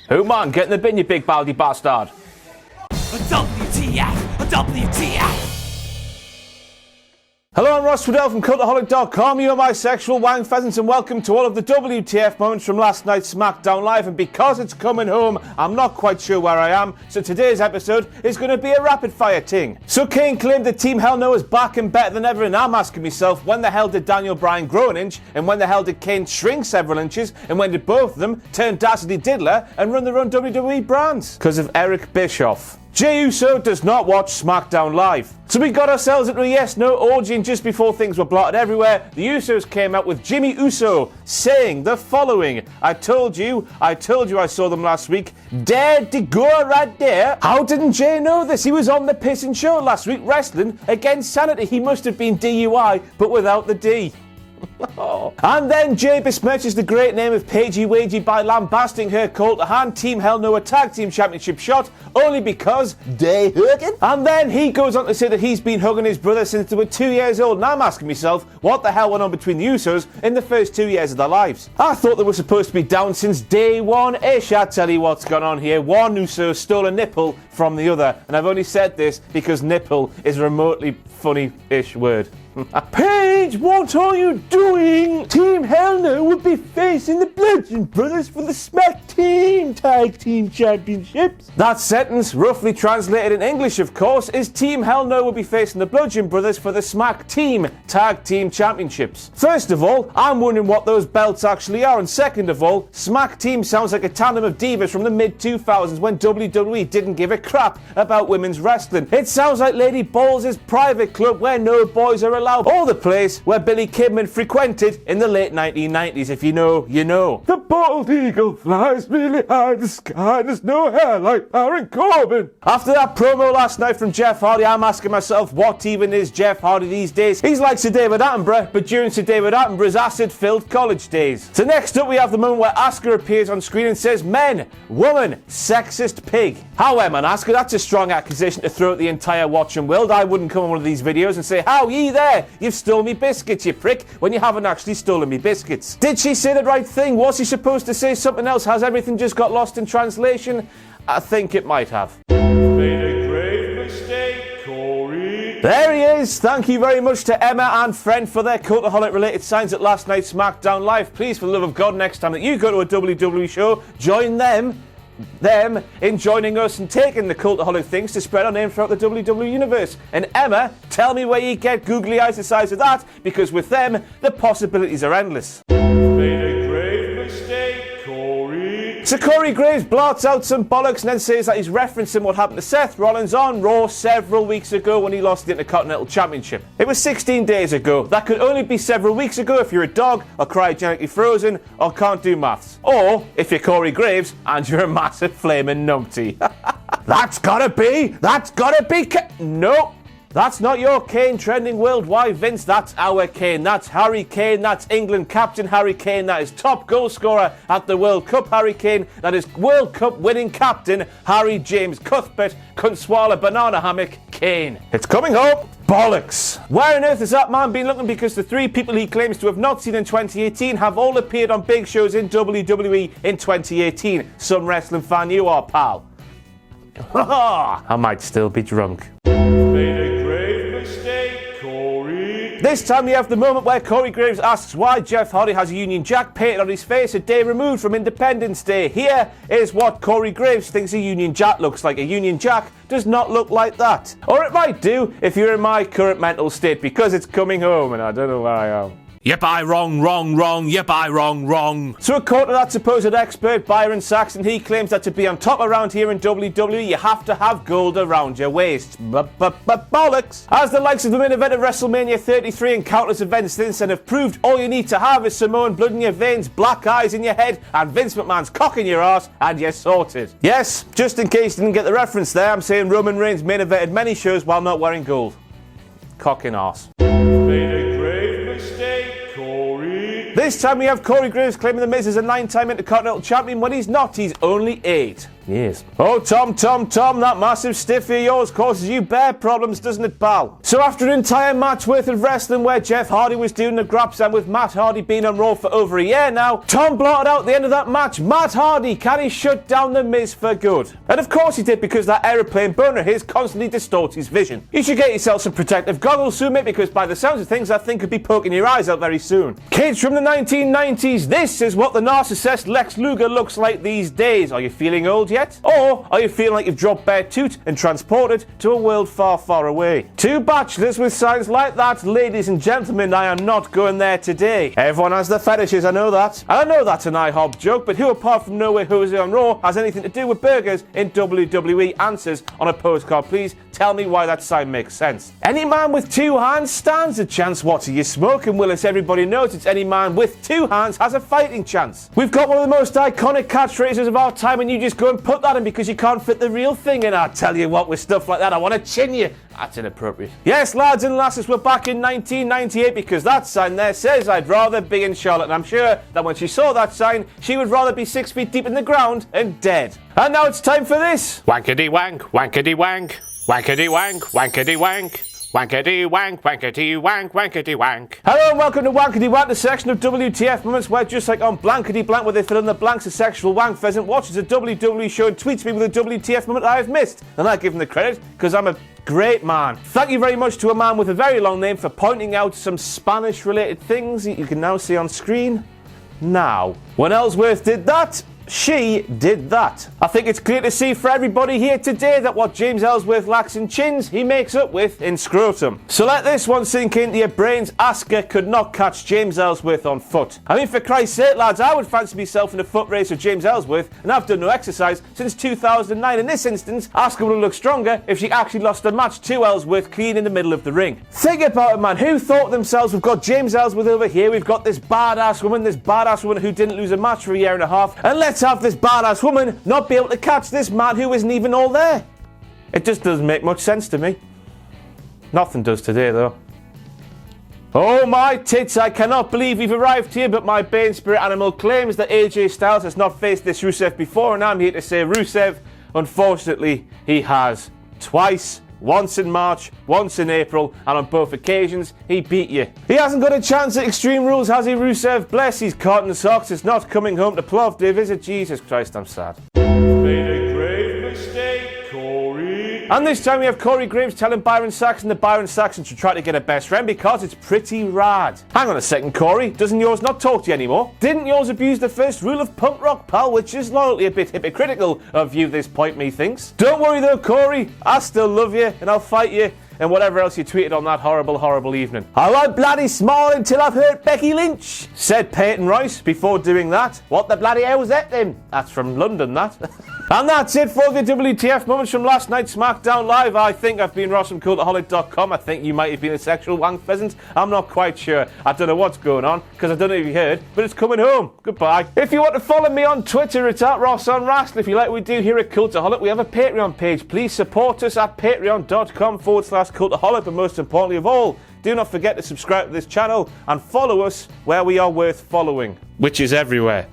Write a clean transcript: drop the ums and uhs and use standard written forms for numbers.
Oh man, get in the bin, you big baldy bastard. WTF! WTF! Hello, I'm Ross Waddell from Cultaholic.com. You are my sexual wang pheasants, and welcome to all of the WTF moments from last night's SmackDown Live. And because it's coming home, I'm not quite sure where I am, so today's episode is going to be a rapid fire ting. So Kane claimed that Team Hell No is back and better than ever, and I'm asking myself, when the hell did Daniel Bryan grow an inch, and when the hell did Kane shrink several inches, and when did both of them turn Dastardly Diddler and run their own WWE brands? Because of Eric Bischoff. Jey Uso does not watch SmackDown Live. So we got ourselves into a yes no orgy, and just before things were blotted everywhere, the Usos came out with Jimmy Uso saying the following: I told you I saw them last week. Dare to go right there. How didn't Jey know this? He was on the pissing show last week wrestling against SAnitY. He must have been DUI, but without the D. And then Jey besmirches the great name of Paigey Wagey by lambasting her cult to hand Team Hell No a tag team championship shot only because they hugging. And then he goes on to say that he's been hugging his brother since they were 2 years old, and I'm asking myself, what the hell went on between the Usos in the first 2 years of their lives? I thought they were supposed to be down since day one-ish. I tell you what's gone on here. One Uso stole a nipple from the other, and I've only said this because nipple is a remotely funny-ish word. Paige, what are you doing? Team Hell No would be facing the Bludgeon Brothers for the Smack Team Tag Team Championships. That sentence, roughly translated in English of course, is Team Hell No will be facing the Bludgeon Brothers for the Smack Team Tag Team Championships. First of all, I'm wondering what those belts actually are, and second of all, Smack Team sounds like a tandem of divas from the mid-2000s when WWE didn't give a crap about women's wrestling. It sounds like Lady Balls' private club where no boys are allowed, or the place where Billy Kidman frequented in the late 1990s. If you know, you know. The bald eagle flies really high in the sky, there's no hair like Baron Corbin. After that promo last night from Jeff Hardy, I'm asking myself, what even is Jeff Hardy these days? He's like Sir David Attenborough, but during Sir David Attenborough's acid-filled college days. So next up we have the moment where Asuka appears on screen and says, men, woman, sexist pig. However, man, Asuka, that's a strong accusation to throw at the entire watching world. I wouldn't come on one of these videos and say, how ye there? You've stole me biscuits, you prick, when you haven't actually stolen me biscuits. Did she say the right thing? Was she supposed to say something else? Has everything just got lost in translation? I think it might have. Made a grave mistake, Corey. There he is. Thank you very much to Emma and Friend for their Cultaholic related signs at last night's SmackDown Live. Please, for the love of God, next time that you go to a WWE show, join them in joining us and taking the Cultaholic things to spread our name throughout the WWE universe. And Emma, tell me where you get googly eyes the size of that, because with them, the possibilities are endless. Made a grave mistake, Corey. So Corey Graves blots out some bollocks and then says that he's referencing what happened to Seth Rollins on Raw several weeks ago when he lost the Intercontinental Championship. It was 16 days ago. That could only be several weeks ago if you're a dog, or cryogenically frozen, or can't do maths. Or if you're Corey Graves and you're a massive flaming numpty. That's gotta be no. That's not your Kane trending worldwide, Vince. That's our Kane. That's Harry Kane. That's England captain Harry Kane. That is top goal scorer at the World Cup Harry Kane. That is World Cup winning captain Harry James Cuthbert couldn't swallow banana hammock Kane. It's coming home. Bollocks. Where on earth has that man been looking? Because the three people he claims to have not seen in 2018 have all appeared on big shows in WWE in 2018. Some wrestling fan you are, pal. I might still be drunk. Made a grave mistake, Corey. This time we have the moment where Corey Graves asks why Jeff Hardy has a Union Jack painted on his face a day removed from Independence Day. Here is what Corey Graves thinks a Union Jack looks like. A Union Jack does not look like that. Or it might do if you're in my current mental state, because it's coming home and I don't know where I am. Yep, I wrong. Yep, I wrong. So according to that supposed expert, Byron Saxton, he claims that to be on top around here in WWE, you have to have gold around your waist. Bollocks! As the likes of the main event of WrestleMania 33 and countless events since then have proved, all you need to have is Samoan blood in your veins, black eyes in your head, and Vince McMahon's cock in your arse, and you're sorted. Yes, just in case you didn't get the reference there, I'm saying Roman Reigns main evented many shows while not wearing gold. Cock in arse. Made a grave mistake, Corey. This time we have Corey Graves claiming The Miz is a 9-time Intercontinental Champion when he's not, he's only 8. years. Oh, Tom, that massive stiffy of yours causes you bare problems, doesn't it, pal? So after an entire match worth of wrestling where Jeff Hardy was doing the graps and with Matt Hardy being on Raw for over a year now, Tom blotted out the end of that match. Matt Hardy, can he shut down The Miz for good? And of course he did, because that aeroplane boner of his constantly distorts his vision. You should get yourself some protective goggles soon, mate, because by the sounds of things, that thing could be poking your eyes out very soon. Kids from the 1990s, this is what the narcissist Lex Luger looks like these days. Are you feeling old yet? Or are you feeling like you've dropped bare toot and transported to a world far, far away? Two bachelors with signs like that, ladies and gentlemen, I am not going there today. Everyone has their fetishes, I know that. And I know that's an IHOB joke, but who apart from No Way Jose on Raw has anything to do with burgers in WWE? Answers on a postcard, please. Tell me why that sign makes sense. Any man with two hands stands a chance. What are you smoking, Willis? Everybody knows it's any man with two hands has a fighting chance. We've got one of the most iconic catchphrases of our time, and you just go and put that in because you can't fit the real thing in. I tell you what, with stuff like that, I want to chin you. That's inappropriate. Yes, lads and lasses, we're back in 1998 because that sign there says I'd rather be in Charlotte, and I'm sure that when she saw that sign, she would rather be 6 feet deep in the ground and dead. And now it's time for this. Wankety wank, wankety wank, wankety wank, wankety wank. Wankety wank, wankety wank, wankety wank. Hello and welcome to Wankety Wank, the section of WTF Moments where, just like on Blankety Blank where they fill in the blanks, a sexual wank pheasant watches a WWE show and tweets me with a WTF moment I have missed. And I give him the credit because I'm a great man. Thank you very much to a man with a very long name for pointing out some Spanish related things that you can now see on screen now. When Ellsworth did that, she did that. I think it's clear to see for everybody here today that what James Ellsworth lacks in chins, he makes up with in scrotum. So let this one sink into your brains. Asuka could not catch James Ellsworth on foot. I mean, for Christ's sake, lads, I would fancy myself in a foot race with James Ellsworth, and I've done no exercise since 2009. In this instance, Asuka would have looked stronger if she actually lost a match to Ellsworth clean in the middle of the ring. Think about it, man. Who thought themselves, we've got James Ellsworth over here, we've got this badass woman who didn't lose a match for a year and a half, and let's have this badass woman not be able to catch this man who isn't even all there. It just doesn't make much sense to me. Nothing does today, though. Oh my tits, I cannot believe we've arrived here, but my Bane spirit animal claims that AJ Styles has not faced this Rusev before, and I'm here to say Rusev, unfortunately, he has. Twice. Once in March, once in April, and on both occasions, he beat you. He hasn't got a chance at Extreme Rules, has he, Rusev? Bless his cotton socks, it's not coming home to Plovdiv, is it? Jesus Christ, I'm sad. Made a grave mistake, Corey. And this time we have Corey Graves telling Byron Saxton that Byron Saxton should try to get a best friend because it's pretty rad. Hang on a second, Corey. Doesn't yours not talk to you anymore? Didn't yours abuse the first rule of punk rock, pal, which is loyalty? A bit hypocritical of you, this point, methinks. Don't worry though, Corey. I still love you and I'll fight you and whatever else you tweeted on that horrible, horrible evening. I won't bloody smile until I've heard Becky Lynch, said Peyton Royce before doing that. What the bloody hell was that then? That's from London, that. And that's it for the WTF moments from last night's SmackDown Live. I think I've been Ross from Cultaholic.com. I think you might have been a sexual wank pheasant. I'm not quite sure. I don't know what's going on, because I don't know if you heard, but it's coming home. Goodbye. If you want to follow me on Twitter, it's at Ross on Wrestling. If you like what we do here at Cultaholic, we have a Patreon page. Please support us at patreon.com/Cultaholic. But most importantly of all, do not forget to subscribe to this channel and follow us where we are worth following, which is everywhere.